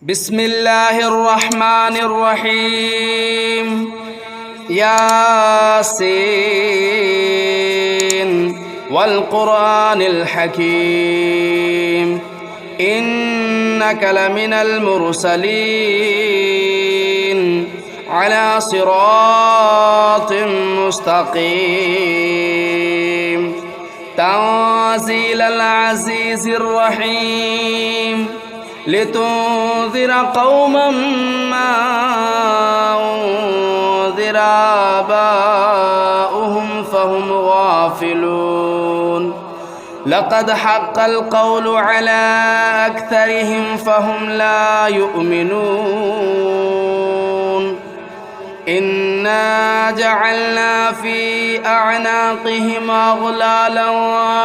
بسم الله الرحمن الرحيم ياسين والقرآن الحكيم إنك لمن المرسلين على صراط مستقيم تنزيل العزيز الرحيم لتنذر قوما ما أنذر آباؤهم فهم غافلون لقد حق القول على أكثرهم فهم لا يؤمنون إنا جعلنا في أعناقهم أغلالا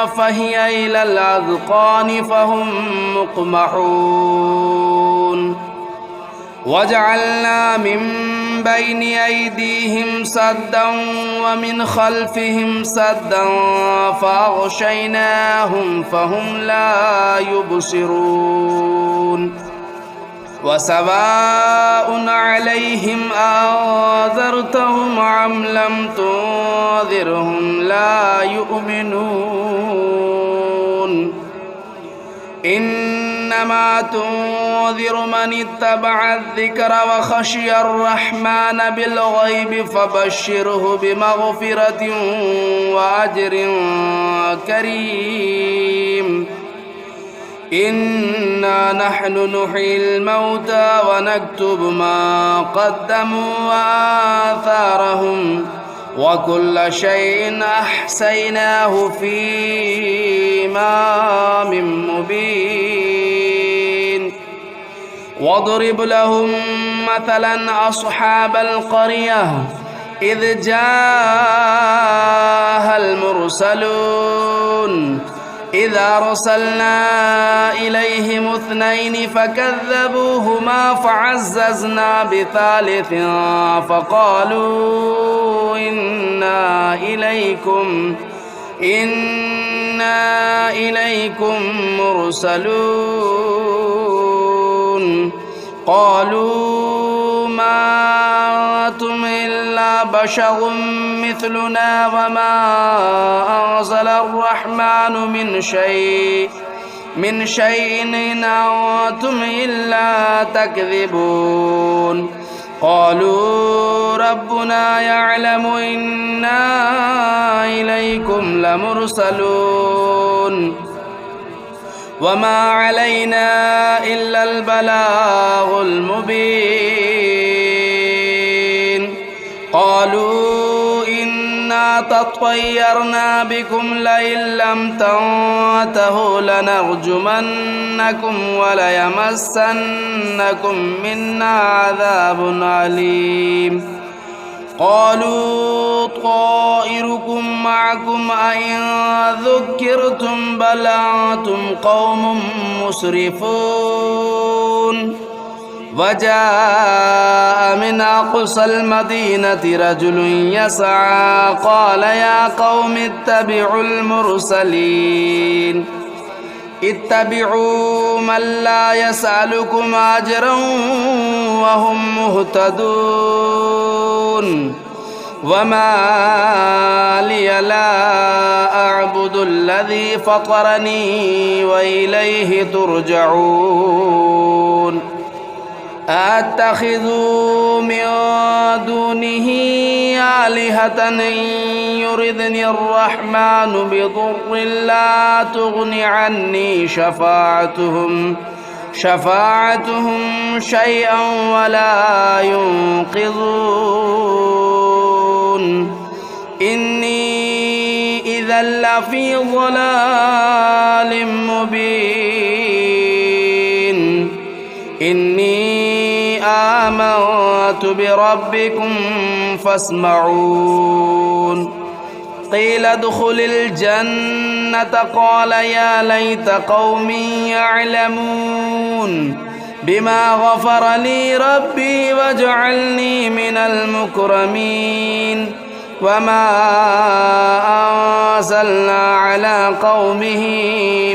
فهي إلى الأذقان فهم مقمحون وجعلنا من بين أيديهم سدا ومن خلفهم سدا فأغشيناهم فهم لا يبصرون وسواء عليهم أنذرتهم أم لم تنذرهم لا يؤمنون إنما تنذر من اتبع الذكر وخشي الرحمن بالغيب فبشره بمغفرة وأجر كريم إنا نحن نحيي الموتى ونكتب ما قدموا وآثارهم وكل شيء أحصيناه في إمام مبين واضرب لهم مثلا أصحاب القرية إذ جاءها المرسلون إذا أرسلنا إليهم اثنين فكذبوهما فعززنا بثالث فقالوا إنا إليكم مرسلون قالوا ما أنتم إلا بشر مثلنا وما أنزل الرحمن من شيء إن أنتم إلا تكذبون قالوا ربنا يعلم إنا إليكم لمرسلون وما علينا إلا البلاغ المبين قالوا إنا تطيرنا بكم لئن لم تنتهوا لنرجمنكم وليمسنكم منا عذاب أليم قالوا طائركم معكم أئن ذكرتم بل أنتم قوم مسرفون وجاء من أقصى المدينة رجل يسعى قال يا قوم اتبعوا المرسلين اتبعوا من لا يسألكم أجرا وهم مهتدون وما لي لا أعبد الذي فطرني وإليه ترجعون أتخذ من دونه آلهة إن يردني الرحمن بضر لا تغن عني شفاعتهم شيئا ولا ينقذون إني إذا لفي ضلال مبين إني آمنت بربكم فاسمعون قيل ادخل الجنة قال يا ليت قومي يعلمون بما غفر لي ربي وجعلني من المكرمين وما أنزلنا على قومه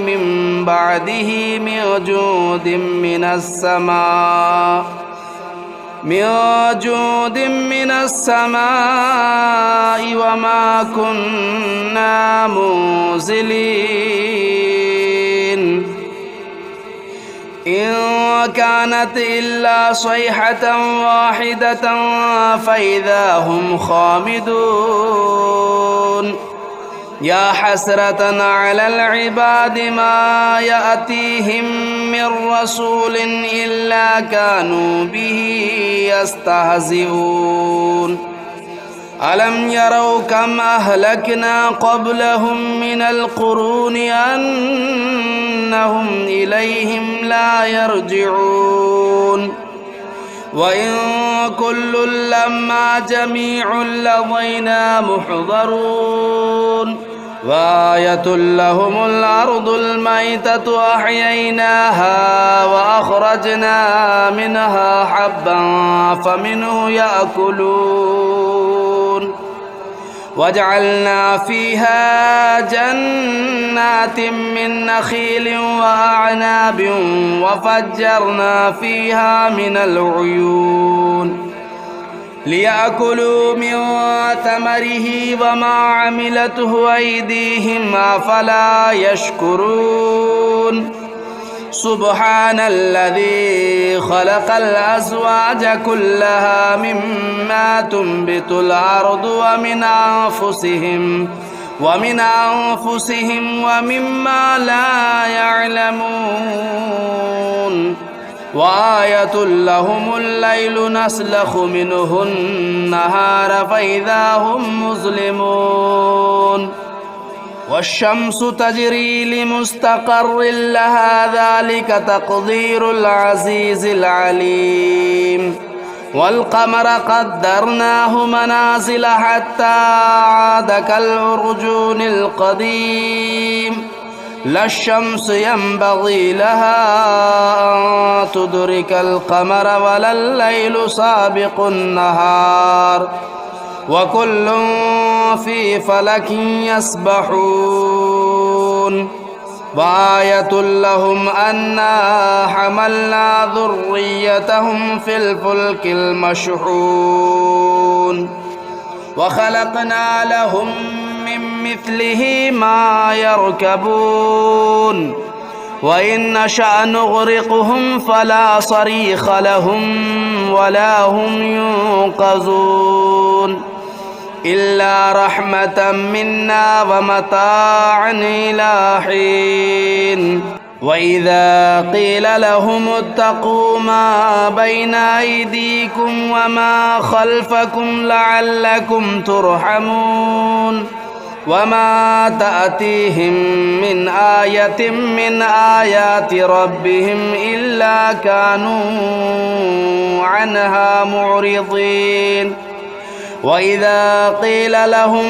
من بعده من جود من السماء وما كنا منزلين إن كانت إلا صيحة واحدة فإذا هم خامدون يا حسرة على العباد ما يأتيهم من رسول إلا كانوا به يستهزئون ألم يروا كم أهلكنا قبلهم من القرون أنهم إليهم لا يرجعون وإن كل لما جميع لدينا محضرون وآية لهم الأرض الميتة أحييناها وأخرجنا منها حبا فمنه يأكلون وجعلنا فيها جنات من نخيل وأعناب وفجرنا فيها من العيون ليأكلوا من ثمره وما عملته أيديهم أفلا يشكرون سبحان الذي خلق الأزواج كلها مما تنبت الأرض ومن أنفسهم ومما لا يعلمون وآية لهم الليل نسلخ منه النهار فإذا هم مظلمون والشمس تجري لمستقر لها ذلك تقدير العزيز العليم والقمر قدرناه منازل حتى عاد كالعرجون القديم لا الشمس ينبغي لها أن تدرك القمر ولا الليل سابق النهار وكل في فلك يسبحون وآية لهم أنا حملنا ذريتهم في الفلك المشحون وخلقنا لهم من مثله ما يركبون وإن نشأ نغرقهم فلا صريخ لهم ولا هم ينقذون إلا رحمة منا ومتاعا إلى حين وإذا قيل لهم اتقوا ما بين أيديكم وما خلفكم لعلكم ترحمون وما تأتيهم من آية من آيات ربهم إلا كانوا عنها معرضين وإذا قيل لهم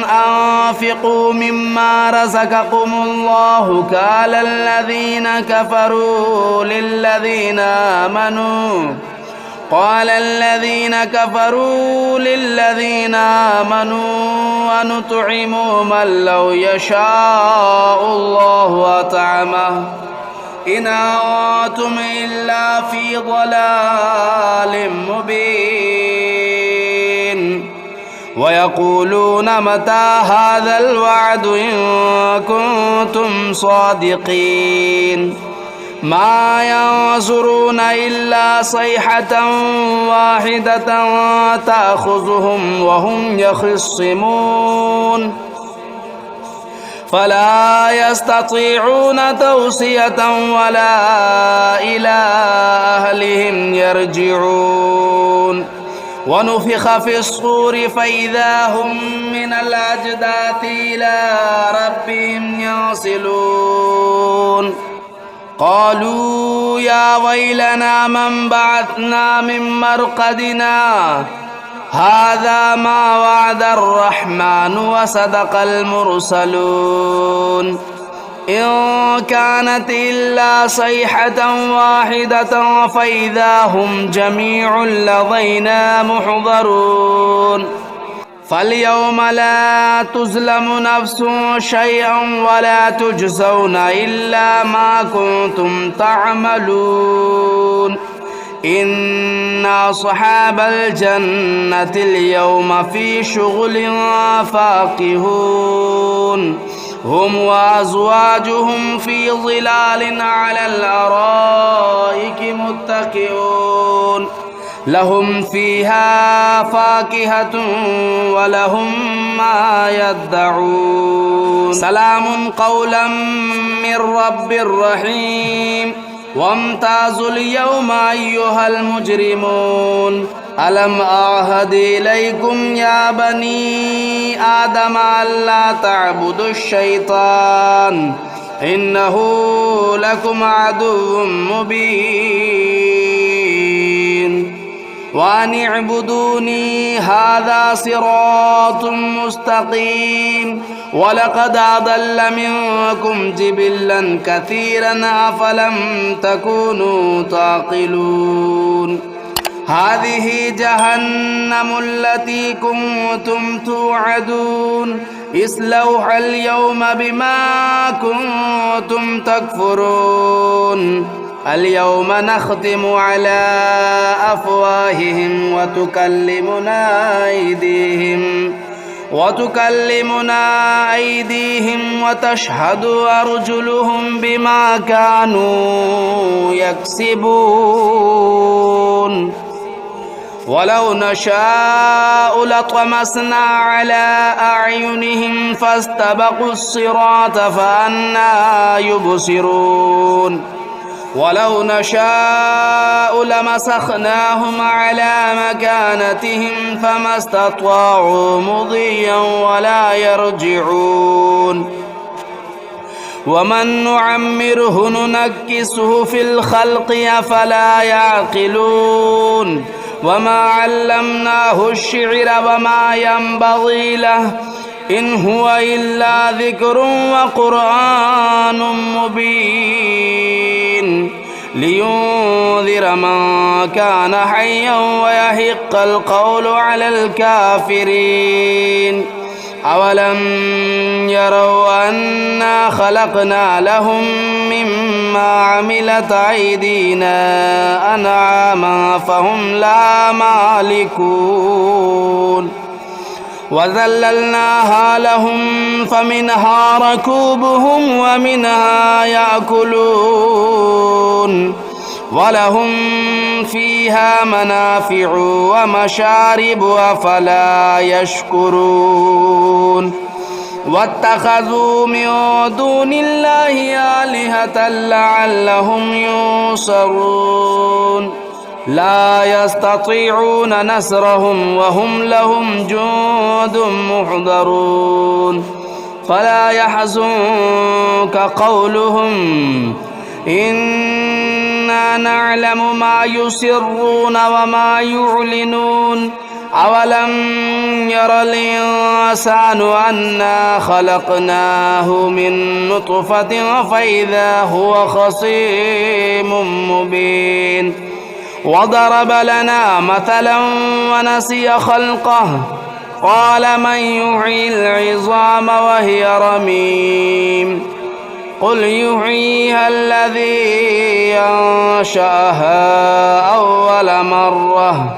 أنفقوا مما رزقكم الله قال الذين كفروا للذين آمنوا ونطعم من لو يشاء الله أطعمه إن أنتم إلا في ضلال مبين ويقولون متى هذا الوعد إن كنتم صادقين ما ينظرون إلا صيحة واحدة تأخذهم وهم يخصمون فلا يستطيعون توصية ولا إلى أهلهم يرجعون ونفخ في الصور فإذا هم من الأجداث إلى ربهم ينسلون قالوا يا ويلنا من بعثنا من مرقدنا هذا ما وعد الرحمن وصدق المرسلون إن كانت إلا صيحة واحدة فإذا هم جميع لدينا محضرون فاليوم لا تظلم نفس شيئا ولا تجزون إلا ما كنتم تعملون إن أصحاب الجنة اليوم في شغل فاكهون هم وأزواجهم في ظلال على الأرائك متكئون لهم فيها فاكهة ولهم ما يدعون سلام قولا من رب رحيم وامتازوا اليوم أيها المجرمون ألم أعهد إليكم يا بني آدم ألا تعبدوا الشيطان إنه لكم عدو مبين وأن اعبدوني هذا صراط مستقيم ولقد أضل منكم جبلا كثيرا أفلم تكونوا تعقلون هذه جهنم التي كنتم توعدون اصلوها اليوم بما كنتم تكفرون اليوم نختم على أفواههم وتكلمنا أيديهم وتشهد أرجلهم بما كانوا يكسبون ولو نشاء لطمسنا على أعينهم فاستبقوا الصراط فأنى يبصرون ولو نشاء لمسخناهم على مكانتهم فما استطاعوا مضيا ولا يرجعون ومن نعمره ننكسه في الخلق أفلا يعقلون وما علمناه الشعر وما ينبغي له إن هو إلا ذكر وقرآن مبين لينذر من كان حيا ويحق القول على الكافرين أولم يروا أنا خلقنا لهم مما عملت أيدينا أنعاما فهم لا مالكون وذللناها لهم فمنها ركوبهم ومنها يأكلون ولهم فيها منافع ومشارب أفلا يشكرون واتخذوا من دون الله آلهة لعلهم ينصرون لا يستطيعون نصرهم وهم لهم جند محضرون فلا يحزنك قولهم إنا نعلم ما يسرون وما يعلنون أولم ير الإنسان أنا خلقناه من نطفة فإذا هو خصيم مبين وضرب لنا مثلا ونسي خلقه قال من يحيي العظام وهي رميم قل يحييها الذي أنشأها أول مرة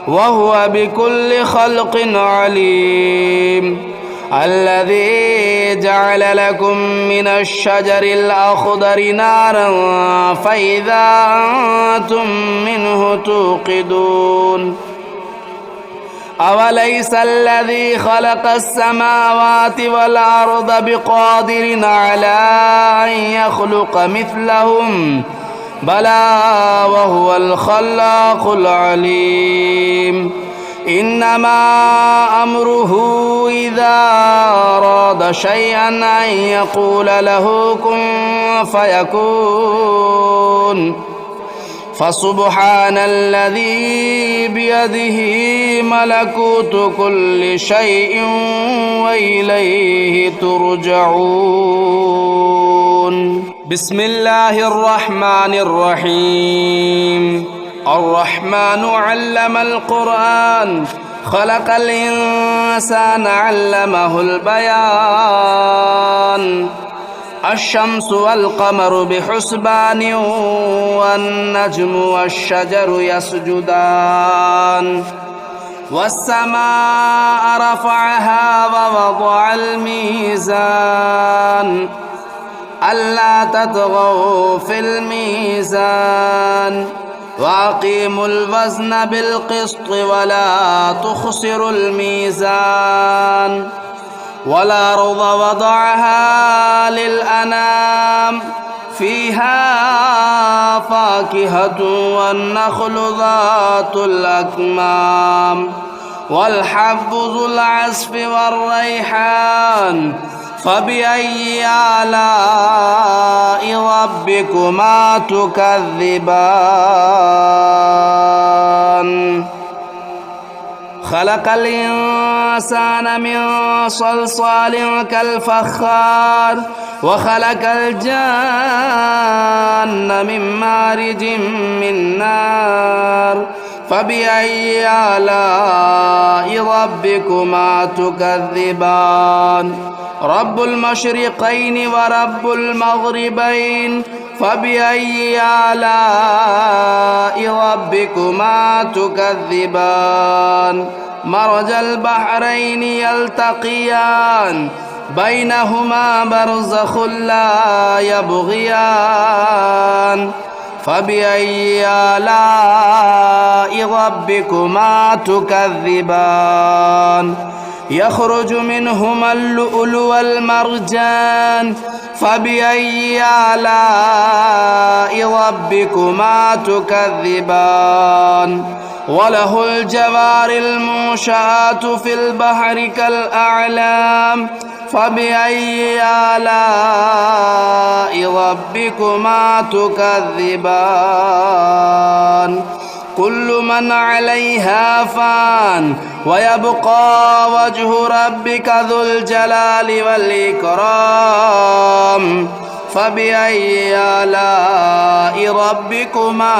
وهو بكل خلق عليم الذي جعل لكم من الشجر الأخضر نارا فإذا أنتم منه توقدون أوليس الذي خلق السماوات والأرض بقادر على أن يخلق مثلهم بلى وهو الخلاق العليم إنما أمره إذا أراد شيئا أن يقول له كن فيكون فسبحان الذي بيده ملكوت كل شيء وإليه ترجعون بسم الله الرحمن الرحيم الرحمن علم القرآن خلق الإنسان علمه البيان الشمس والقمر بحسبان والنجم والشجر يسجدان والسماء رفعها ووضع الميزان ألا تطغوا في الميزان وأقيموا الوزن بالقسط ولا تخسروا الميزان والأرض وضعها للأنام فيها فاكهة والنخل ذات الأكمام والحب ذو العصف والريحان فبأي آلاء ربكما تكذبان خلق الإنسان من صلصال كالفخار وخلق الجان من مارج من نار فبأي آلاء ربكما تكذبان رب المشرقين ورب المغربين فبأي آلاء ربكما تكذبان مرج البحرين يلتقيان بينهما برزخ لا يبغيان فبأي آلاء ربكما تكذبان يخرج منهما اللؤلؤ والمرجان فبأي آلاء ربكما تكذبان وله الجوار المنشآت في البحر كالأعلام فبأي آلاء ربكما تكذبان كل من عليها فان ويبقى وجه ربك ذو الجلال والإكرام فبأي آلاء ربكما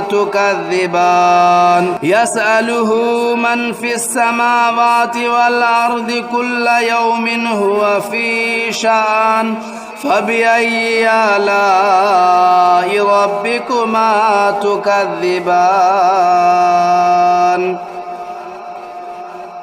تكذبان يسأله من في السماوات والأرض كل يوم هو في شأن فبأي آلاء ربكما تكذبان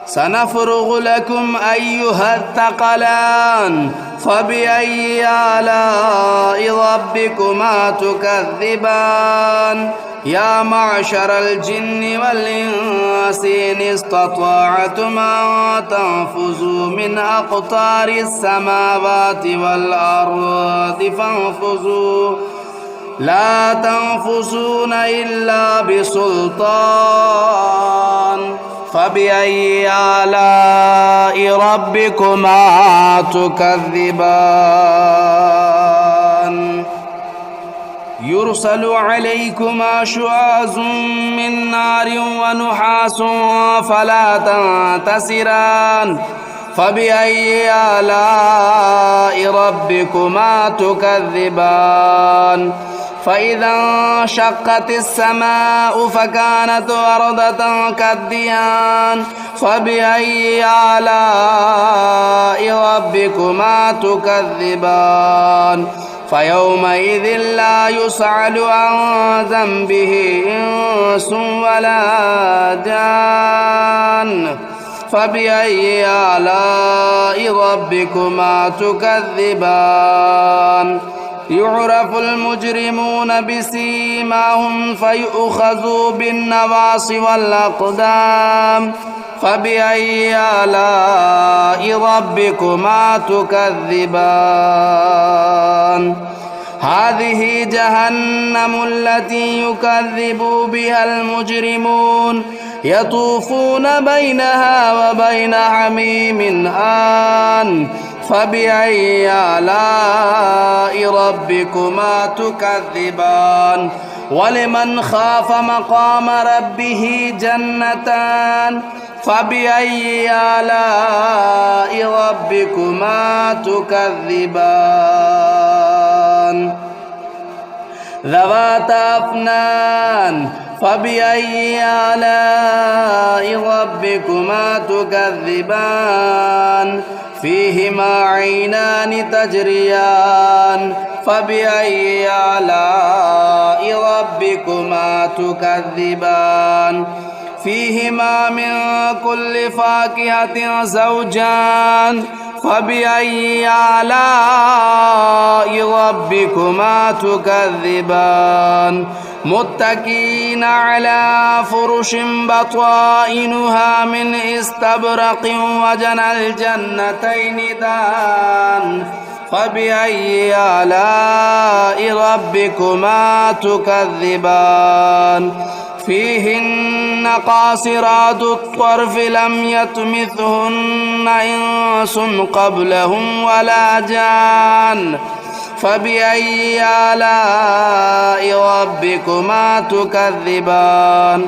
سنفرغ لكم أيها الثقلان فبأي آلاء ربكما تكذبان يا معشر الجن والإنس إن استطعتم أن تنفذوا من أقطار السماوات والأرض فانفذوا لا تنفذون إلا بسلطان فبأي آلاء ربكما تكذبان يرسل عليكما شواظ من نار ونحاس فلا تنتصران فبأي آلاء ربكما تكذبان فإذا انشقت السماء فكانت وردة كالدهان فبأي آلاء ربكما تكذبان فيومئذ لا يسأل عن ذنبه إنس ولا جان فبأي آلاء ربكما تكذبان يعرف المجرمون بسيماهم فيؤخذوا بالنواصي والأقدام فبأي آلاء ربكما تكذبان هذه جهنم التي يكذب بها المجرمون يطوفون بينها وبين حميم آن فبأي آلاء ربكما تكذبان ولمن خاف مقام ربه جنتان فبأي آلاء ربكما تكذبان ذواتا أفنان فبأي آلاء ربكما تكذبان فيهما عينان تجريان فبأي آلاء ربكما تكذبان فيهما من كل فاكهة زوجان فبأي آلاء ربكما تكذبان متكئين على فرش بطائنها من استبرق وجنى الجنتين دان فبأي آلاء ربكما تكذبان فيهن قاصرات الطرف لم يطمثهن إنس قبلهم ولا جان فبأي آلاء ربكما تكذبان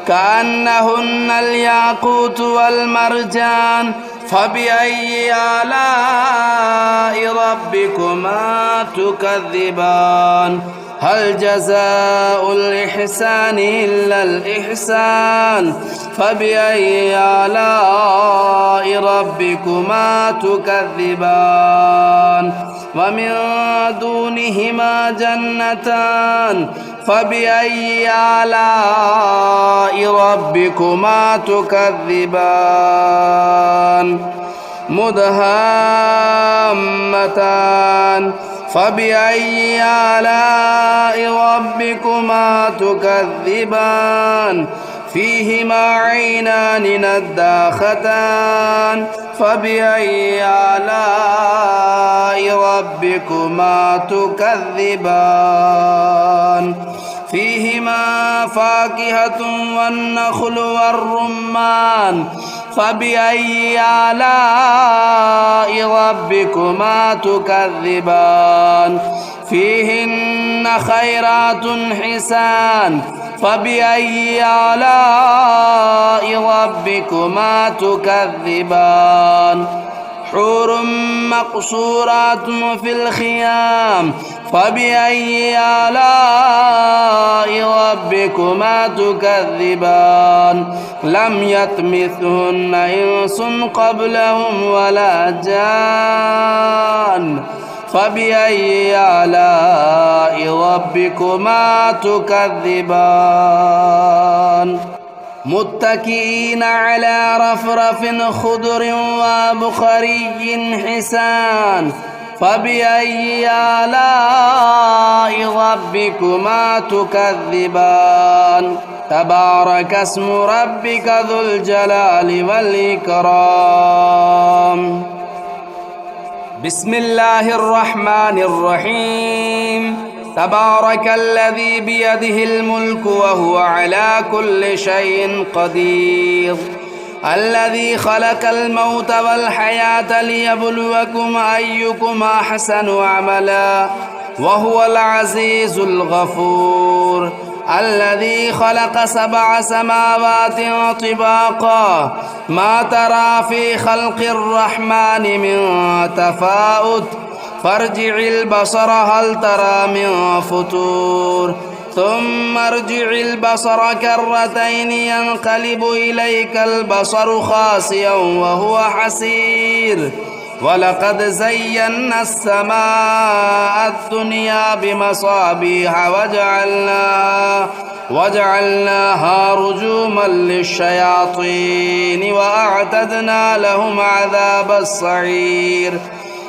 كأنهن الياقوت والمرجان فبأي آلاء ربكما تكذبان هل جزاء الإحسان إلا الإحسان فبأي آلاء ربكما تكذبان ومن دونهما جنتان فبأي آلاء ربكما تكذبان مدهامتان فبأي آلاء ربكما تكذبان فيهما عينان نضاختان فبأي آلاء ربكما تكذبان فيهما فاكهة والنخل والرمان فبأي آلاء ربكما تكذبان فيهن خيرات حسان فبأي آلاء ربكما تكذبان حور مقصورات في الخيام فبأي آلاء ربكما تكذبان لم يطمثهن إنس قبلهم ولا جان فبأي آلاء ربكما تكذبان متكئين على رفرف خضر وبخري حسان فبأي آلاء ربكما تكذبان تبارك اسم ربك ذو الجلال والإكرام بسم الله الرحمن الرحيم تبارك الذي بيده الملك وهو على كل شيء قدير الذي خلق الموت والحياة ليبلوكم أيكم أحسن عملا وهو العزيز الغفور الذي خلق 7 سماوات طباقا ما ترى في خلق الرحمن من تفاؤت فارجع البصر هل ترى من فتور ثم ارجع البصر كرتين ينقلب إليك البصر خاسئا وهو حسير ولقد زينا السماء الدنيا بمصابيح وجعلناها رجوما للشياطين وأعتدنا لهم عذاب السعير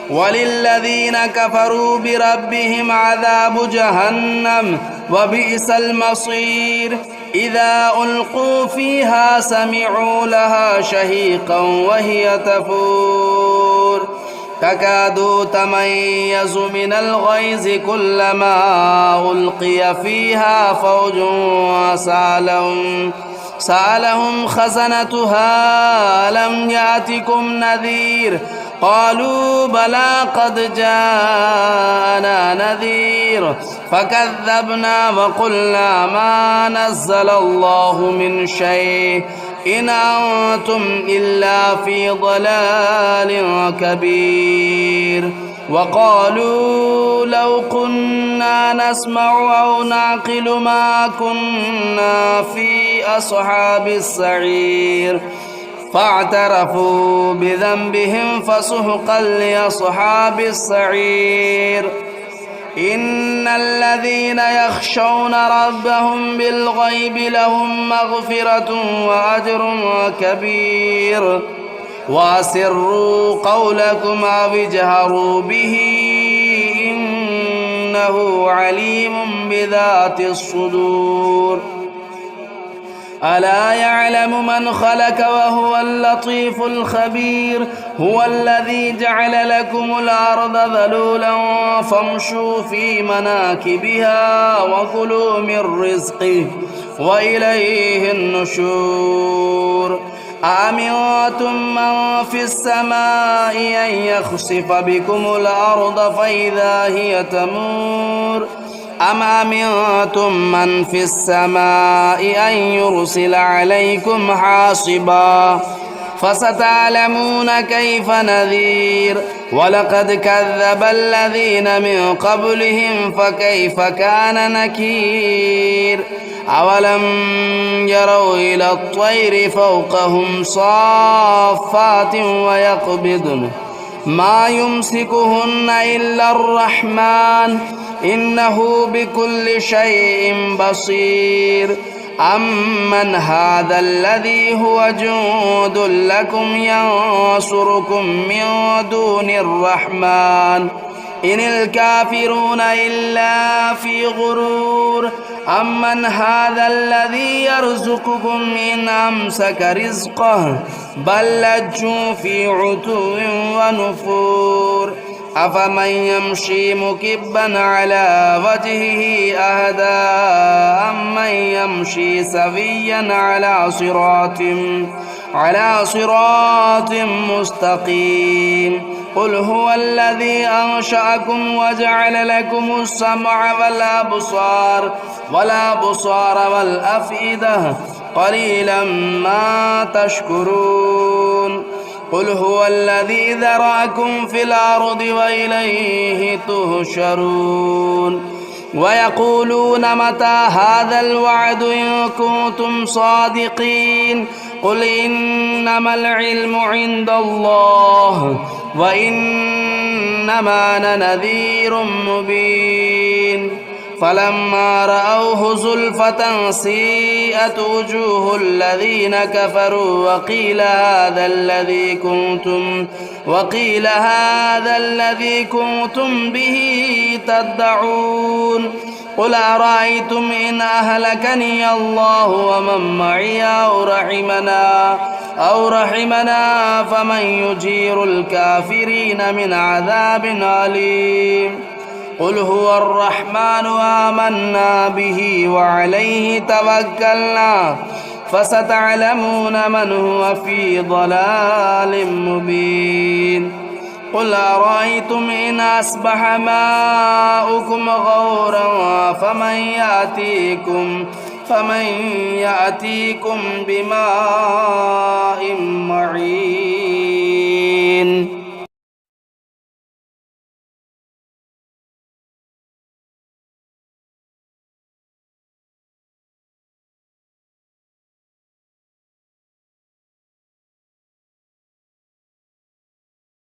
وللذين كفروا بربهم عذاب جهنم وبئس المصير إذا ألقوا فيها سمعوا لها شهيقا وهي تفور تكاد تميز من الغيظ كلما ألقي فيها فوج سألهم خزنتها ألم يأتكم نذير قالوا بلى قد جاءنا نذير فكذبنا وقلنا ما نزل الله من شيء إن أنتم إلا في ضلال كبير وقالوا لو كنا نسمع أو نعقل ما كنا في أصحاب السعير فاعترفوا بذنبهم فسحقا لأصحاب السعير. إن الذين يخشون ربهم بالغيب لهم مغفرة وأجر كبير. وأسروا قولكم أو اجهروا به إنه عليم بذات الصدور. ألا يعلم من خلق وهو اللطيف الخبير. هو الذي جعل لكم الأرض ذلولا فامشوا في مناكبها وكلوا من رزقه وإليه النشور. أأمنتم من في السماء أن يخسف بكم الأرض فإذا هي تمور أم أمنتم من في السماء أن يرسل عليكم حاصبا فستعلمون كيف نذير. ولقد كذب الذين من قبلهم فكيف كان نكير. أولم يروا إلى الطير فوقهم صافات ويقبضن ما يمسكهن إلا الرحمن إنه بكل شيء بصير. أمن هذا الذي هو جند لكم ينصركم من دون الرحمن إن الكافرون إلا في غرور. أمن هذا الذي يرزقكم إن أمسك رزقه بل لجوا في عتو ونفور. أفمن يمشي مكبا على وجهه أهدى أمن يمشي سويا على صراط مستقيم. قل هو الذي أنشأكم وجعل لكم السمع والأبصار والأفئدة قليلا ما تشكرون. قل هو الذي ذرأكم في الأرض وإليه تهشرون. ويقولون متى هذا الوعد إن كنتم صادقين. قل إنما العلم عند الله وإنما أنا نذير مبين. فلما رأوه زلفة سيئت وجوه الذين كفروا وقيل هذا الذي كنتم به تدعون. قل أرأيتم إن أهلكني الله ومن معي أو رحمنا فمن يجير الكافرين من عذاب أليم. قل هو الرحمن آمنا به وعليه توكلنا فستعلمون من هو في ضلال مبين. قل أرأيتم إن أصبح ماؤكم غورا فمن يأتيكم بماء